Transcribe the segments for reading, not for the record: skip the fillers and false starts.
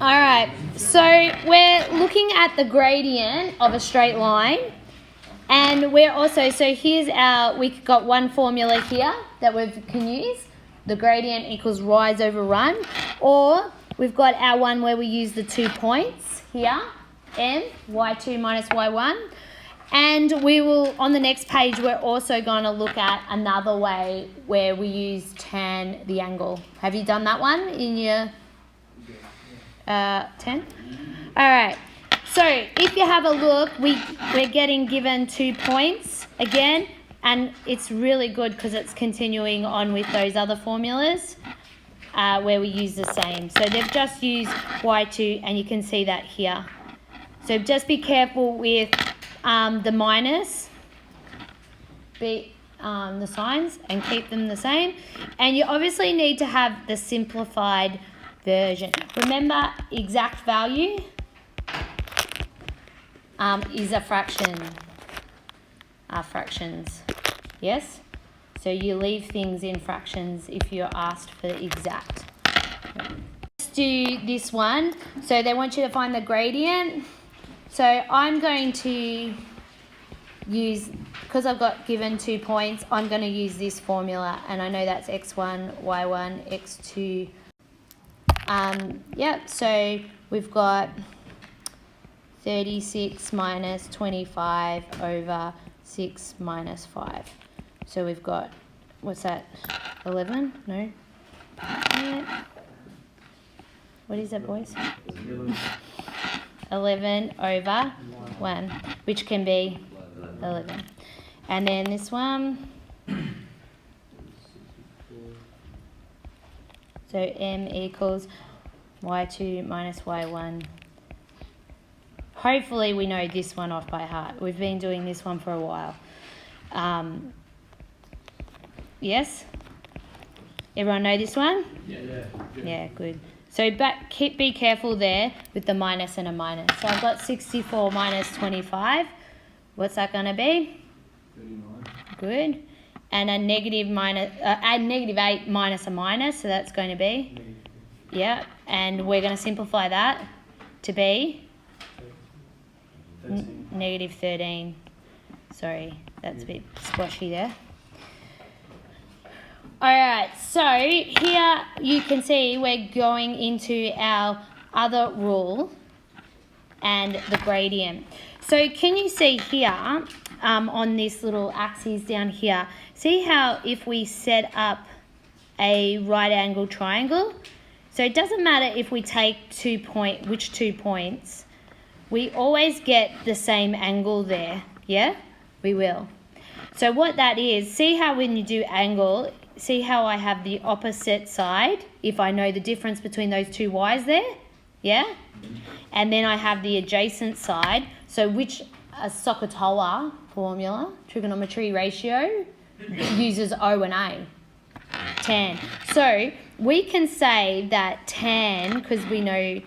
All right, so we're looking at the gradient of a straight line, and we're also, so here's our, we've got one formula here that we can use, the gradient equals rise over run, or we've got our one where we use the 2 points here, m, y2 minus y1, and we will, on the next page, we're also going to look at another way where we use tan the angle. Have you done that one in your 10? All right, so if you have a look, we're getting given 2 points again, and it's really good because it's continuing on with those other formulas where we use the same. So they've just used y2, and you can see that here. So just be careful with the minus, the signs, and keep them the same. And you obviously need to have the simplified version. Remember, exact value is a fraction. Fractions, yes? So you leave things in fractions if you're asked for the exact. Let's do this one. So they want you to find the gradient. So I'm going to use, because I've got given 2 points, I'm going to use this formula, and I know that's x1, y1, x2. So we've got 36 minus 25 over 6 minus 5. So we've got, what's that, 11? No? Yeah. What is that, boys? 11 over 1, which can be 11. And then this one, so m equals y2 minus y1. Hopefully we know this one off by heart. We've been doing this one for a while. Yes? Everyone know this one? Yeah, good. So be careful there with the minus and a minus. So I've got 64 minus 25. What's that going to be? 39. Good. And a negative minus, add negative 8 minus a minus, so that's going to be? Yeah, and we're going to simplify that to be? Negative 13. Sorry, that's a bit squashy there. Alright, so here you can see we're going into our other rule and the gradient. So can you see here on this little axis down here, see how if we set up a right angle triangle, so it doesn't matter if we take which 2 points, we always get the same angle there, yeah? We will. So what that is, see how when you do angle, see how I have the opposite side, if I know the difference between those two y's there, yeah? And then I have the adjacent side, so which a SOHCAHTOA formula, trigonometry ratio, uses O and A, tan. So we can say that tan, because we know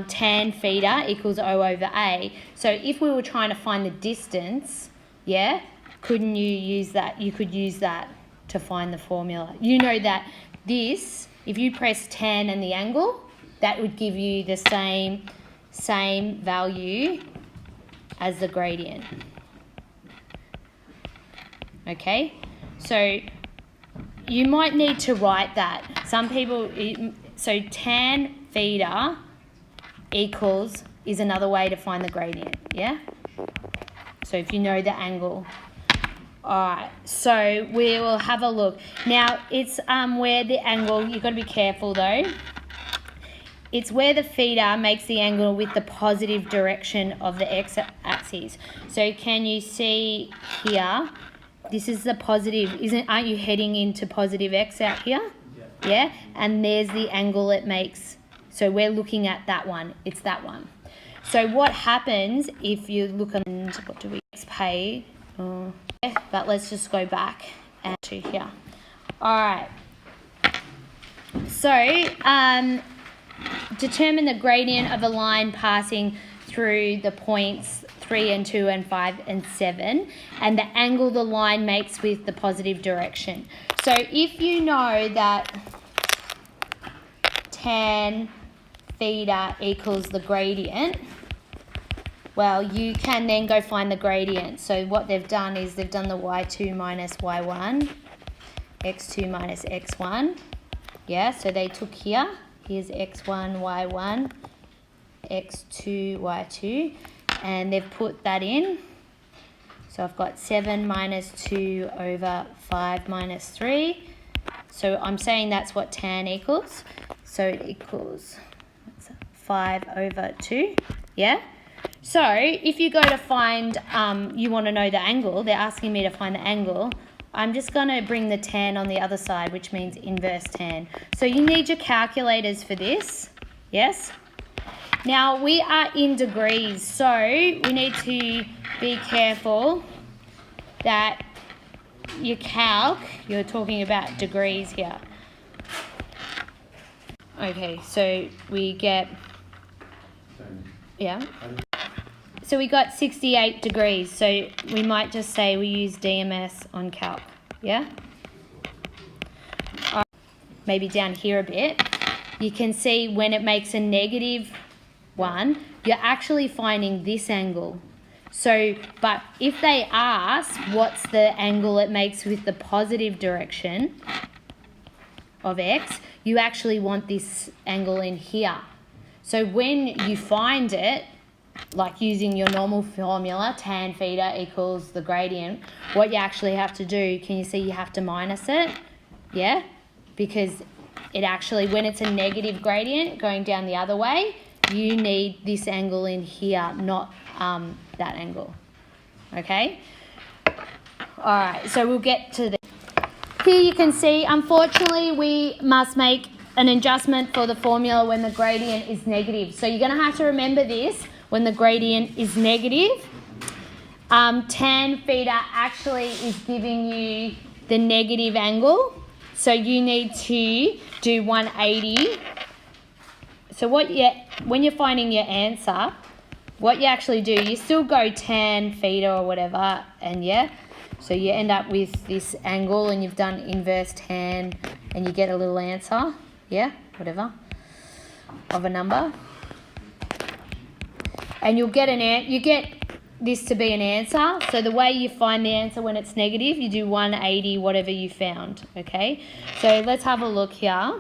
tan theta equals O over A, so if we were trying to find the distance, yeah, couldn't you use that? You could use that to find the formula. You know that this, if you press tan and the angle, that would give you the same value as the gradient. Okay, so you might need to write that. Some people, so tan theta equals is another way to find the gradient, yeah? So if you know the angle. Alright, so we will have a look. Now, it's where the angle, you've got to be careful though. It's where the theta makes the angle with the positive direction of the x-axis. So can you see here, this is the positive, aren't you heading into positive x out here? Yeah? And there's the angle it makes. So we're looking at that one, it's that one. So what happens if you look at, what do we, next page, but let's just go back and to here. Alright, so determine the gradient of a line passing through the points 3 and 2 and 5 and 7 and the angle the line makes with the positive direction. So if you know that tan theta equals the gradient, well, you can then go find the gradient. So what they've done is they've done the y2 minus y1, x2 minus x1. Yeah, so they took here. Here's x1, y1, x2, y2, and they've put that in. So I've got 7 minus 2 over 5 minus 3. So I'm saying that's what tan equals. So it equals 5 over 2. Yeah? So if you go to find, you want to know the angle, they're asking me to find the angle, I'm just going to bring the tan on the other side, which means inverse tan. So you need your calculators for this. Yes? Now we are in degrees, so we need to be careful that your calc, you're talking about degrees here. Okay, so we get, yeah. So we got 68 degrees, so we might just say we use DMS on calc, yeah? Maybe down here a bit, you can see when it makes a negative 1, you're actually finding this angle. So, but if they ask what's the angle it makes with the positive direction of x, you actually want this angle in here. So when you find it, like using your normal formula, tan theta equals the gradient, what you actually have to do, can you see you have to minus it? Yeah? Because it actually, when it's a negative gradient going down the other way, you need this angle in here, not that angle. Okay? Alright, so we'll get to this. Here you can see, unfortunately, we must make an adjustment for the formula when the gradient is negative. So you're going to have to remember this when the gradient is negative. Tan theta actually is giving you the negative angle. So you need to do 180. So when you're finding your answer, what you actually do, you still go tan theta or whatever, and yeah, so you end up with this angle and you've done inverse tan and you get a little answer, yeah, whatever, of a number. And you'll get you get this to be an answer. So the way you find the answer when it's negative, you do 180 whatever you found, okay? So let's have a look here.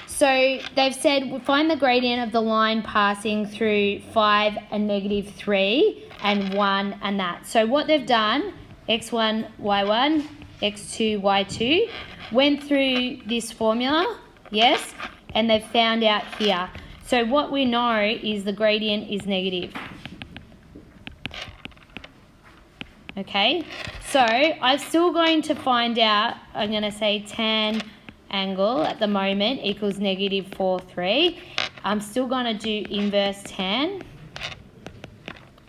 So they've said find the gradient of the line passing through 5 and negative 3 and 1 and that. So what they've done, x1, y1, x2, y2, went through this formula, yes, and they've found out here. So what we know is the gradient is negative. Okay, so I'm still going to find out, I'm going to say tan angle at the moment equals negative 4,3. I'm still going to do inverse tan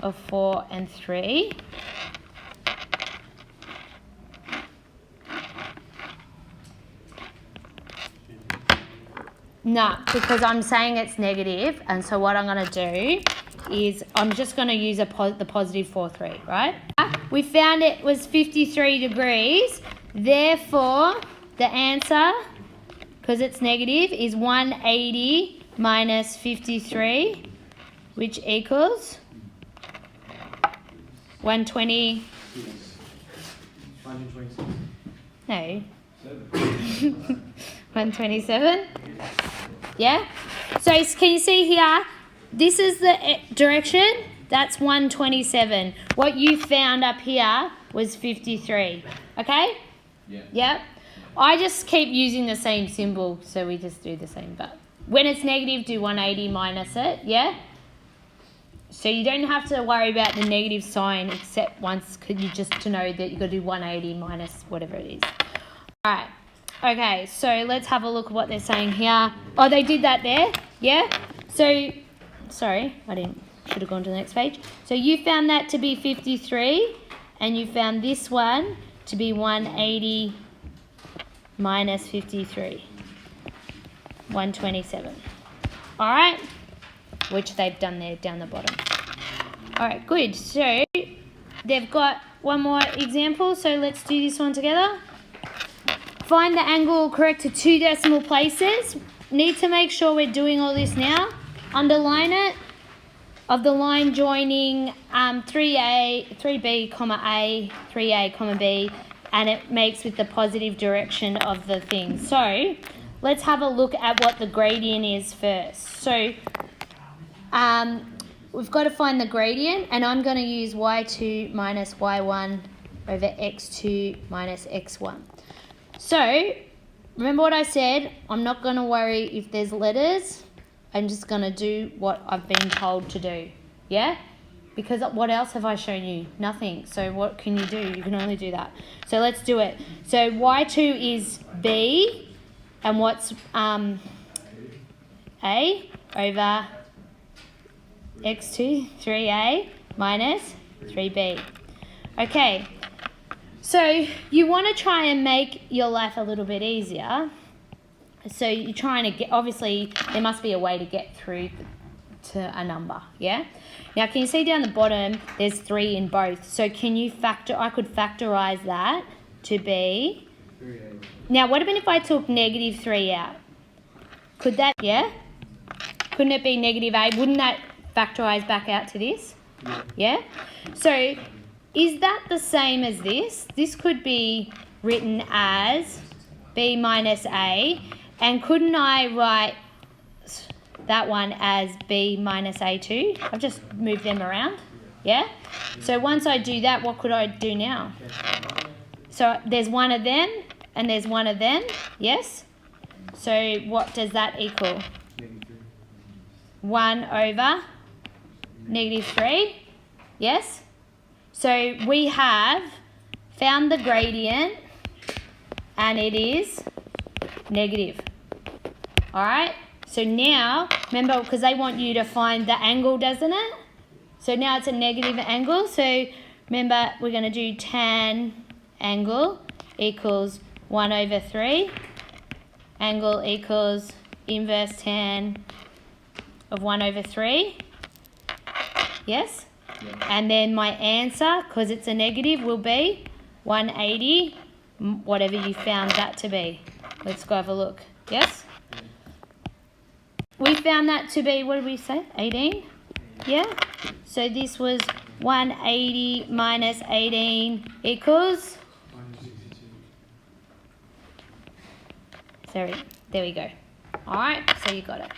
of 4 and 3. No, because I'm saying it's negative, and so what I'm going to do is I'm just going to use the positive 4,3, right? We found it was 53 degrees, therefore the answer, because it's negative, is 180 minus 53, which equals 120. 127. No. 127. Yeah? So can you see here? This is the direction. That's 127. What you found up here was 53. Okay? Yeah. Yep. I just keep using the same symbol, so we just do the same. But when it's negative, do 180 minus it. Yeah? So you don't have to worry about the negative sign except once, you just to know that you've got to do 180 minus whatever it is. All right. Okay, so let's have a look at what they're saying here. Oh, they did that there. Yeah? So, sorry, should have gone to the next page. So you found that to be 53, and you found this one to be 180 minus 53. 127. All right? Which they've done there down the bottom. All right, good. So they've got one more example, so let's do this one together. Find the angle correct to 2 decimal places need to make sure we're doing all this now. Underline it. Of the line joining 3B, comma A, 3A, comma B, and it makes with the positive direction of the thing. So let's have a look at what the gradient is first. So we've got to find the gradient, and I'm going to use y2 minus y1 over x2 minus x1. So remember what I said, I'm not going to worry if there's letters. I'm just going to do what I've been told to do, yeah? Because what else have I shown you? Nothing. So what can you do? You can only do that. So let's do it. So y2 is b, and what's a over x2, 3a minus 3b. Okay, so you want to try and make your life a little bit easier. So you're trying to get, obviously there must be a way to get through to a number, yeah? Now can you see down the bottom there's 3 in both. So can you I could factorise that to be, now what about if I took negative 3 out? Could that, yeah? Couldn't it be negative a? Wouldn't that factorise back out to this? Yeah? So is that the same as this? This could be written as b minus a. And couldn't I write that one as b minus a2? I've just moved them around, yeah? So once I do that, what could I do now? So there's one of them and there's one of them, yes? So what does that equal? 1 over negative 3, yes? So we have found the gradient and it is negative. All right, so now, remember, because they want you to find the angle, doesn't it? So now it's a negative angle. So remember, we're going to do tan angle equals 1 over 3. Angle equals inverse tan of 1 over 3. Yes? Yeah. And then my answer, because it's a negative, will be 180, whatever you found that to be. Let's go have a look. Yes? We found that to be, what did we say? 18? Yeah? So this was 180 minus 18 equals? Sorry, there we go. All right, so you got it.